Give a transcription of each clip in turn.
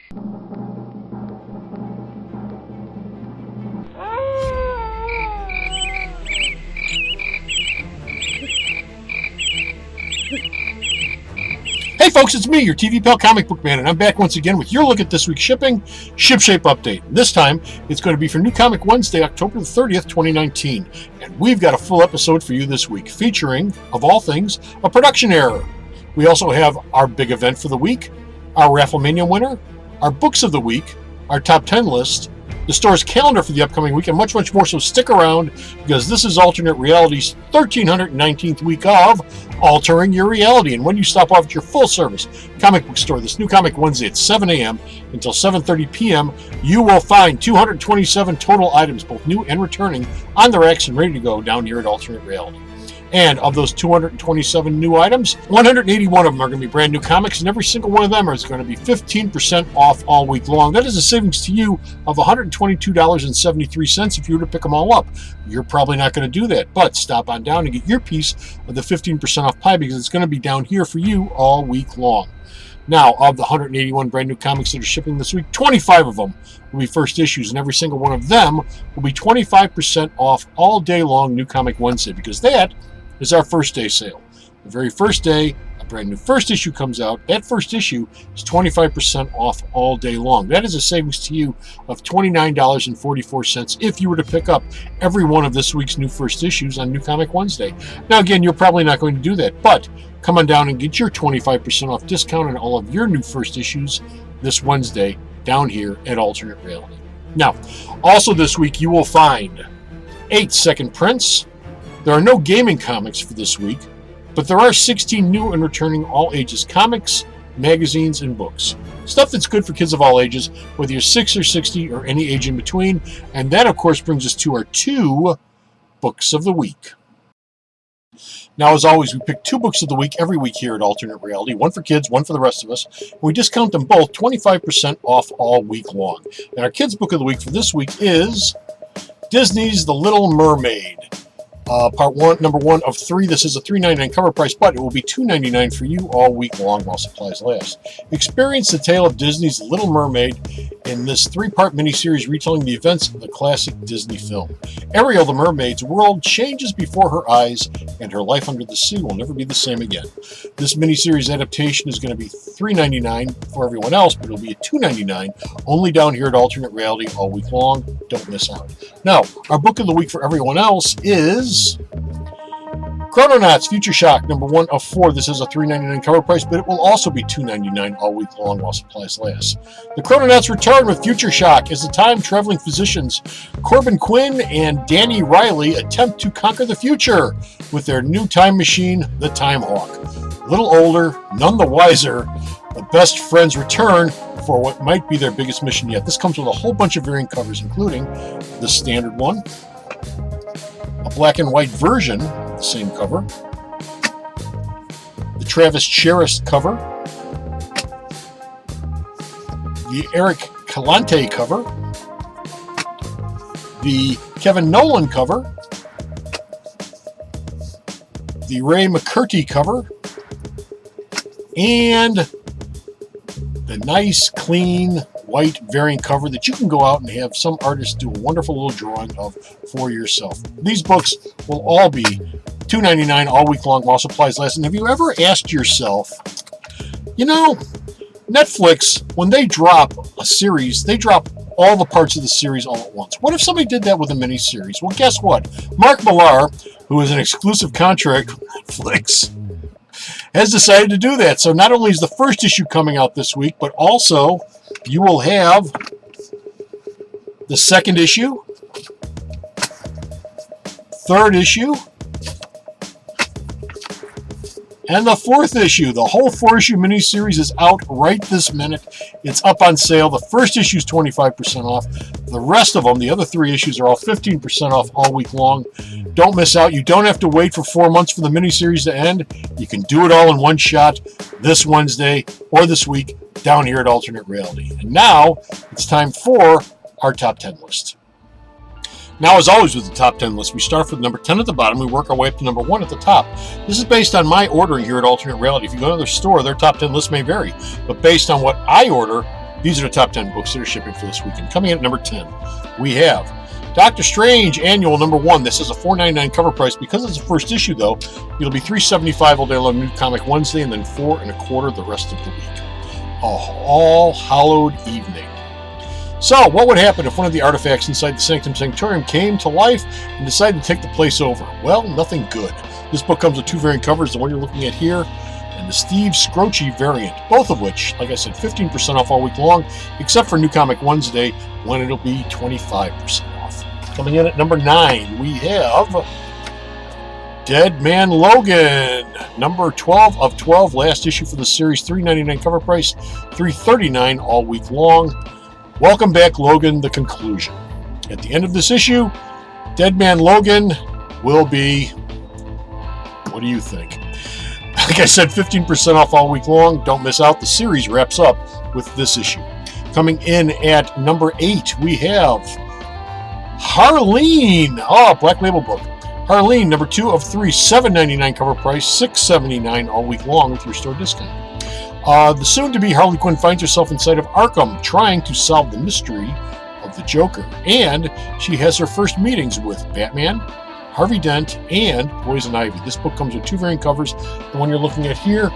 Hey folks, it's me, your TV pal Comicbookman, and I'm back once again with your look at this week's shipping Shipshape update. This time, it's going to be for New Comic Wednesday, October the 30th, 2019. And we've got a full episode for you this week, featuring, of all things, a production error. We also have our big event for the week, our Rafflemania winner, our books of the week, our top 10 list, the store's calendar for the upcoming week, and much, much more. So stick around, because this is Alternate Reality's 1319th week of Altering Your Reality. And when you stop off at your full-service comic book store this New Comic Wednesday at 7 a.m. until 7:30 p.m., you will find 227 total items, both new and returning, on the racks and ready to go down here at Alternate Reality. And of those 227 new items, 181 of them are going to be brand new comics, and every single one of them is going to be 15% off all week long. That is a savings to you of $122.73 if you were to pick them all up. You're probably not going to do that, but stop on down and get your piece of the 15% off pie, because it's going to be down here for you all week long. Now, of the 181 brand new comics that are shipping this week, 25 of them will be first issues, and every single one of them will be 25% off all day long New Comic Wednesday, because that is our first day sale. The very first day a brand new first issue comes out, that first issue is 25% off all day long. That is a savings to you of $29.44 if you were to pick up every one of this week's new first issues on New Comic Wednesday. Now again, you're probably not going to do that, but come on down and get your 25% off discount on all of your new first issues this Wednesday down here at Alternate Reality. Now, also this week you will find 8 second prints. There are no gaming comics for this week, but there are 16 new and returning all ages comics, magazines, and books. Stuff that's good for kids of all ages, whether you're 6 or 60 or any age in between. And that, of course, brings us to our 2 books of the week. Now, as always, we pick 2 books of the week every week here at Alternate Reality, one for kids, one for the rest of us. We discount them both 25% off all week long. And our kids' book of the week for this week is Disney's The Little Mermaid. Part 1, number 1 of 3. This is a $3.99 cover price, but it will be $2.99 for you all week long while supplies last. Experience the tale of Disney's Little Mermaid in this 3-part miniseries retelling the events of the classic Disney film. Ariel the Mermaid's world changes before her eyes, and her life under the sea will never be the same again. This miniseries adaptation is going to be $3.99 for everyone else, but it'll be at $2.99 only down here at Alternate Reality all week long. Don't miss out. Now, our book of the week for everyone else is Chrononauts Future Shock, number 1 of 4. This is a $3.99 cover price, but it will also be $2.99 all week long while supplies last. The Chrononauts return with Future Shock as the time-traveling physicians Corbin Quinn and Danny Riley attempt to conquer the future with their new time machine, the Time Hawk. A little older, none the wiser, the best friends return for what might be their biggest mission yet. This comes with a whole bunch of variant covers, including the standard one, a black and white version, the same cover, the Travis Charest cover, the Eric Calante cover, the Kevin Nolan cover, the Ray McCurdy cover, and the nice, clean, white variant cover that you can go out and have some artist do a wonderful little drawing of for yourself. These books will all be $2.99 all week long while supplies last. And have you ever asked yourself, you know, Netflix, when they drop a series, they drop all the parts of the series all at once. What if somebody did that with a miniseries? Well, guess what? Mark Millar, who has an exclusive contract with Netflix, has decided to do that. So not only is the first issue coming out this week, but also you will have the second issue, third issue, and the fourth issue. The whole 4-issue miniseries is out right this minute. It's up on sale. The first issue is 25% off. The rest of them, the other 3 issues, are all 15% off all week long. Don't miss out. You don't have to wait for 4 months for the miniseries to end. You can do it all in one shot this Wednesday or this week down here at Alternate Reality. And now it's time for our top 10 list. Now, as always with the top 10 list, we start with number 10 at the bottom. We work our way up to number 1 at the top. This is based on my ordering here at Alternate Reality. If you go to their store, their top 10 list may vary. But based on what I order, These are the top 10 books that are shipping for this weekend. Coming in at number 10, we have Doctor Strange Annual number 1. This is a $4.99 cover price. Because it's the first issue, though, it'll be $3.75 all day long, New Comic Wednesday, and then $4.25 the rest of the week. All hallowed evening. So, what would happen if one of the artifacts inside the Sanctum Sanctorum came to life and decided to take the place over? Well, nothing good. This book comes with 2 variant covers, the one you're looking at here, and the Steve Scroce variant, both of which, like I said, 15% off all week long, except for New Comic Wednesday, when it'll be 25% off. Coming in at number 9, we have Dead Man Logan, number 12 of 12, last issue for the series, $3.99 cover price, $3.39 all week long. Welcome back, Logan, the conclusion. At the end of this issue, Dead Man Logan will be, what do you think? Like I said, 15% off all week long. Don't miss out. The series wraps up with this issue. Coming in at number 8, we have Harleen. Black Label book. Harleen, number 2 of 3, $7.99 cover price, $6.79 all week long with your store discount. The soon-to-be Harley Quinn finds herself inside of Arkham, trying to solve the mystery of the Joker. And she has her first meetings with Batman, Harvey Dent, and Poison Ivy. This book comes with 2 variant covers, the one you're looking at here,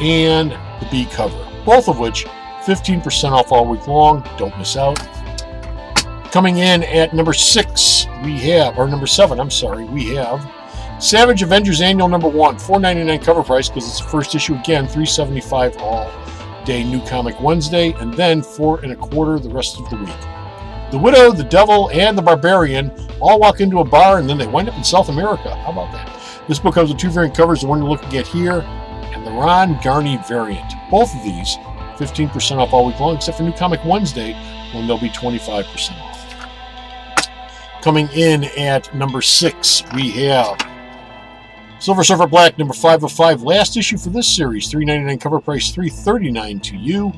and the B cover. Both of which, 15% off all week long. Don't miss out. Coming in at number 7, we have Savage Avengers Annual number 1, $4.99 cover price because it's the first issue again, $3.75 all day New Comic Wednesday, and then $4.25 the rest of the week. The Widow, the Devil, and the Barbarian all walk into a bar and then they wind up in South America. How about that? This book comes with 2 variant covers, the one you're looking at here, and the Ron Garney variant. Both of these, 15% off all week long, except for New Comic Wednesday, when they'll be 25% off. Coming in at number 6, we have Silver Surfer Black, number 5 of 5, last issue for this series, $3.99 cover price, $3.39 to you.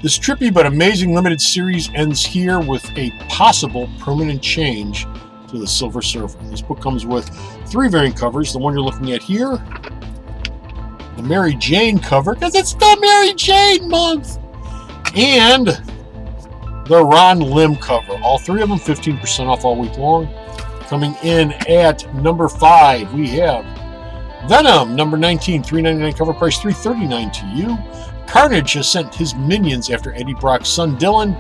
This trippy but amazing limited series ends here with a possible permanent change to the Silver Surfer. This book comes with 3 variant covers, the one you're looking at here, the Mary Jane cover, because it's the Mary Jane month, and the Ron Lim cover. All 3 of them 15% off all week long. Coming in at number 5, we have Venom, number 19, $3.99 cover price, $3.39 to you. Carnage has sent his minions after Eddie Brock's son Dylan,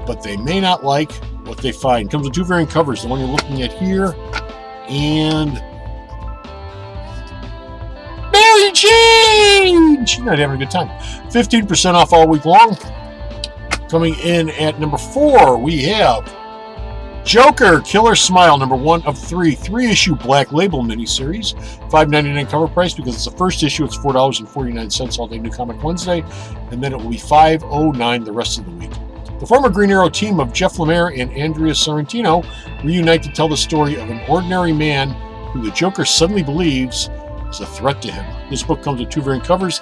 but they may not like what they find. Comes with 2 variant covers, the one you're looking at here, and Mary Jane! She's not having a good time. 15% off all week long. Coming in at number 4, we have Joker, Killer Smile, number 1 of 3, 3-issue Black Label miniseries, $5.99 cover price because it's the first issue. It's $4.49 all day New Comic Wednesday, and then it will be $5.09 the rest of the week. The former Green Arrow team of Jeff Lemire and Andrea Sorrentino reunite to tell the story of an ordinary man who the Joker suddenly believes is a threat to him. This book comes with 2 variant covers,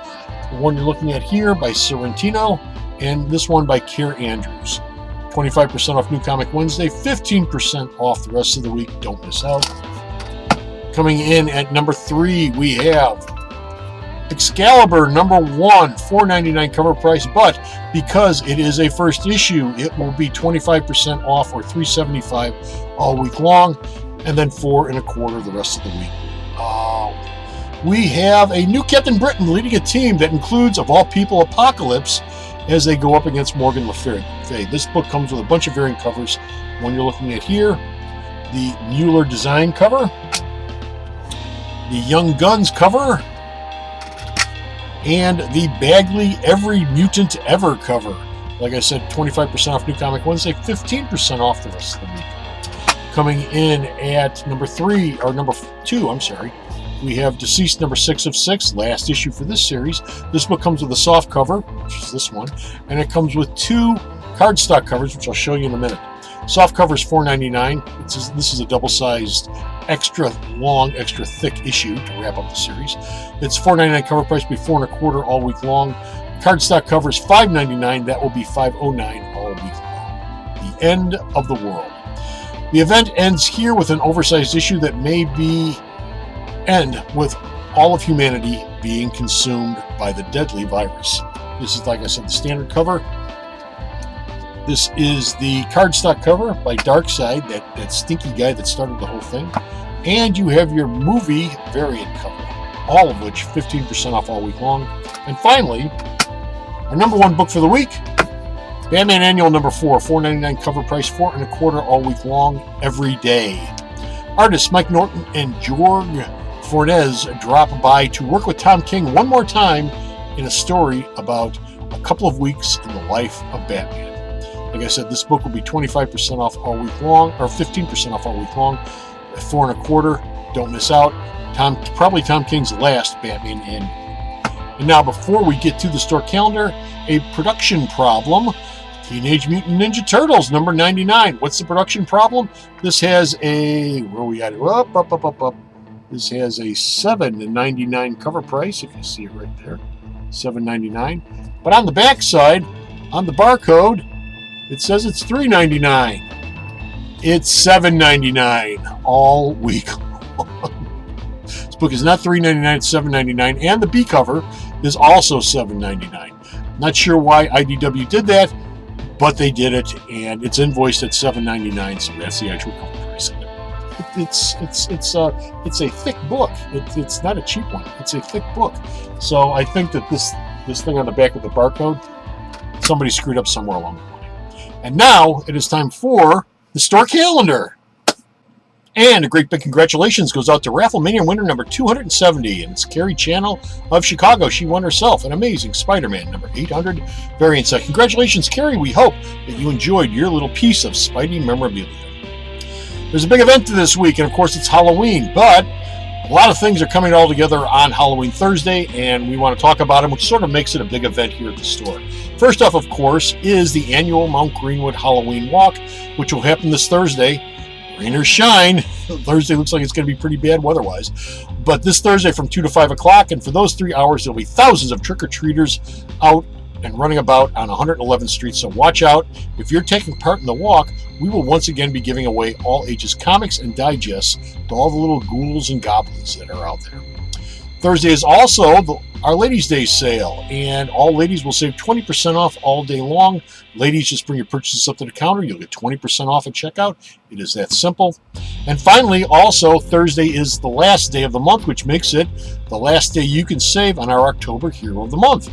the one you're looking at here by Sorrentino, and this one by Keir Andrews. 25% off New Comic Wednesday, 15% off the rest of the week. Don't miss out. Coming in at number 3, we have Excalibur, number 1, $4.99 cover price, but because it is a first issue, it will be 25% off or $3.75 all week long, and then $4.25 the rest of the week. We have a new Captain Britain leading a team that includes, of all people, Apocalypse, as they go up against Morgan Le Fay. This book comes with a bunch of variant covers. One you're looking at here, the Mueller design cover, the Young Guns cover, and the Bagley Every Mutant Ever cover. Like I said, 25% off New Comic Wednesday, 15% off the rest of the week. Coming in at number 2, we have Deceased, number 6 of 6, last issue for this series. This book comes with a soft cover, which is this one, and it comes with 2 cardstock covers, which I'll show you in a minute. Soft cover is $4.99. This is a double-sized, extra long, extra thick issue to wrap up the series. It's $4.99 cover price, be $4.25 all week long. Cardstock cover is $5.99. That will be $5.09 all week long. The end of the world. The event ends here with an oversized issue that may end with all of humanity being consumed by the deadly virus. This is, like I said, the standard cover. This is the cardstock cover by Darkseid, that stinky guy that started the whole thing. And you have your movie variant cover, all of which 15% off all week long. And finally, our number one book for the week, Batman Annual number 4, $4.99 cover price, $4.25 all week long, every day. Artists Mike Norton and Jorg Fornes drop by to work with Tom King one more time in a story about a couple of weeks in the life of Batman. Like I said, this book will be 25% off all week long, or 15% off all week long, at $4.25. Don't miss out. Probably Tom King's last Batman Annual. And now, before we get to the store calendar, a production problem. Teenage Mutant Ninja Turtles, number 99. What's the production problem? This has a, where we at? Up. This has a $7.99 cover price, if you see it right there. $7.99. But on the back side, on the barcode, it says it's $3.99. It's $7.99 all week long. This book is not $3.99, it's $7.99. And the B cover is also $7.99. Not sure why IDW did that, but they did it, and it's invoiced at $7.99, so that's the actual cover price of it. It's a thick book. It's not a cheap one. It's a thick book. So I think that this thing on the back with the barcode, somebody screwed up somewhere along the line. And now it is time for the store calendar. And a great big congratulations goes out to Rafflemania winner number 270, and it's Carrie Channel of Chicago. She won herself an amazing Spider-Man number 800 variant set. Congratulations, Carrie. We hope that you enjoyed your little piece of Spidey memorabilia. There's a big event this week, and of course it's Halloween, but a lot of things are coming all together on Halloween Thursday, and we want to talk about them, which sort of makes it a big event here at the store. First off, of course, is the annual Mt.Greenwood Halloween Walk, which will happen this Thursday. Rain or shine. Thursday looks like it's going to be pretty bad weather-wise. But this Thursday from 2 to 5 o'clock, and for those 3 hours, there'll be thousands of trick-or-treaters out and running about on 111th Street. So watch out. If you're taking part in the walk, we will once again be giving away all ages comics and digests to all the little ghouls and goblins that are out there. Thursday is also our Ladies' Day sale, and all ladies will save 20% off all day long. Ladies, just bring your purchases up to the counter. You'll get 20% off at checkout. It is that simple. And finally, also, Thursday is the last day of the month, which makes it the last day you can save on our October Hero of the Month,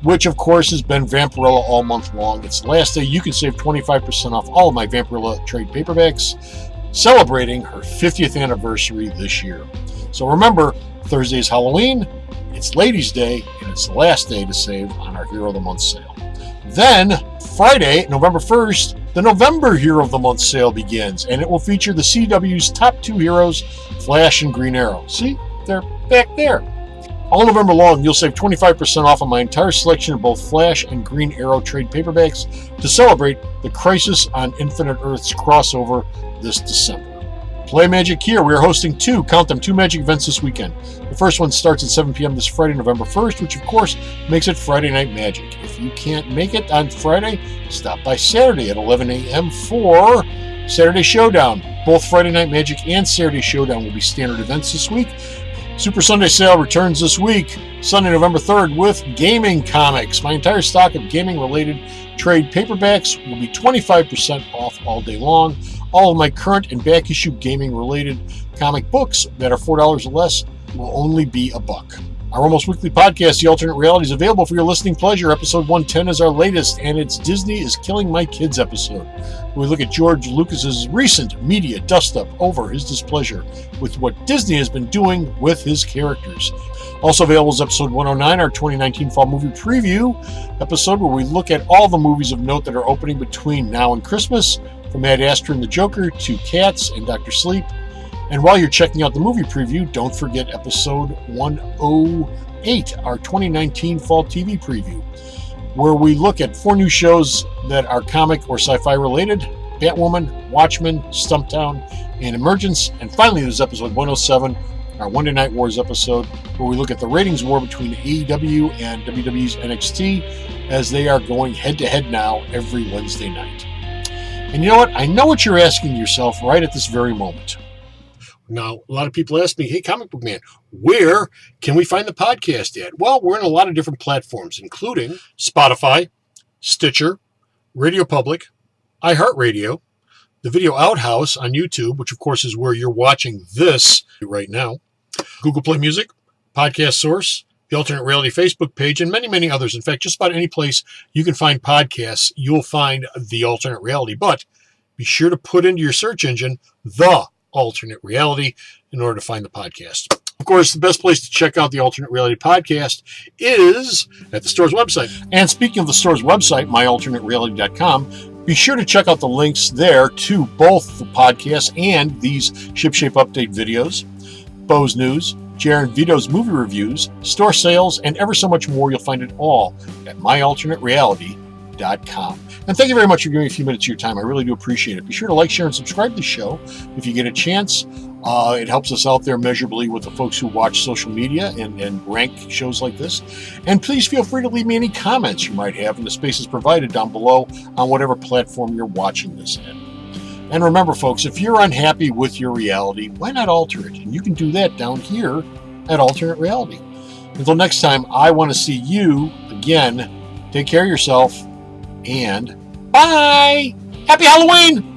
which, of course, has been Vampirella all month long. It's the last day you can save 25% off all of my Vampirella trade paperbacks, celebrating her 50th anniversary this year. So remember, Thursday is Halloween, it's Ladies' Day, and it's the last day to save on our Hero of the Month sale. Then, Friday, November 1st, the November Hero of the Month sale begins, and it will feature the CW's top 2 heroes, Flash and Green Arrow. See? They're back there. All November long, you'll save 25% off on my entire selection of both Flash and Green Arrow trade paperbacks to celebrate the Crisis on Infinite Earths crossover this December. Play Magic here. We are hosting two Magic events this weekend. The first one starts at 7 p.m. this Friday, November 1st, which of course makes it Friday Night Magic. If you can't make it on Friday, stop by Saturday at 11 a.m. for Saturday Showdown. Both Friday Night Magic and Saturday Showdown will be standard events this week. Super Sunday Sale returns this week, Sunday, November 3rd, with Gaming Comics. My entire stock of gaming-related trade paperbacks will be 25% off all day long. All of my current and back-issue gaming-related comic books that are $4 or less will only be $1. Our almost weekly podcast, The Alternate Reality, is available for your listening pleasure. Episode 110 is our latest, and it's Disney is Killing My Kids episode. We look at George Lucas's recent media dust-up over his displeasure with what Disney has been doing with his characters. Also available is episode 109, our 2019 fall movie preview episode, where we look at all the movies of note that are opening between now and Christmas, from Ad Astra and the Joker to Cats and Dr. Sleep. And while you're checking out the movie preview, don't forget episode 108, our 2019 fall TV preview, where we look at 4 new shows that are comic or sci-fi related: Batwoman, Watchmen, Stumptown, and Emergence. And finally, there's episode 107, our Monday Night Wars episode, where we look at the ratings war between AEW and WWE's NXT, as they are going head-to-head now every Wednesday night. And you know what? I know what you're asking yourself right at this very moment. Now, a lot of people ask me, hey, Comic Book Man, where can we find the podcast at? Well, we're in a lot of different platforms, including Spotify, Stitcher, Radio Public, iHeartRadio, the Video Outhouse on YouTube, which of course is where you're watching this right now, Google Play Music, Podcast Source, the Alternate Reality Facebook page, and many, many others. In fact, just about any place you can find podcasts, you'll find the Alternate Reality. But be sure to put into your search engine the Alternate Reality in order to find the podcast. Of course, the best place to check out the Alternate Reality podcast is at the store's website. And speaking of the store's website, myalternatereality.com, be sure to check out the links there to both the podcast and these Shipshape update videos, Bo's News, Jaron Vito's movie reviews, store sales, and ever so much more. You'll find it all at myalternatereality.com. And thank you very much for giving me a few minutes of your time. I really do appreciate it. Be sure to like, share, and subscribe to the show if you get a chance. It helps us out there measurably with the folks who watch social media and rank shows like this. And please feel free to leave me any comments you might have in the spaces provided down below on whatever platform you're watching this at. And remember, folks, if you're unhappy with your reality, why not alter it? And you can do that down here at Alternate Reality. Until next time, I want to see you again. Take care of yourself, and bye! Happy Halloween!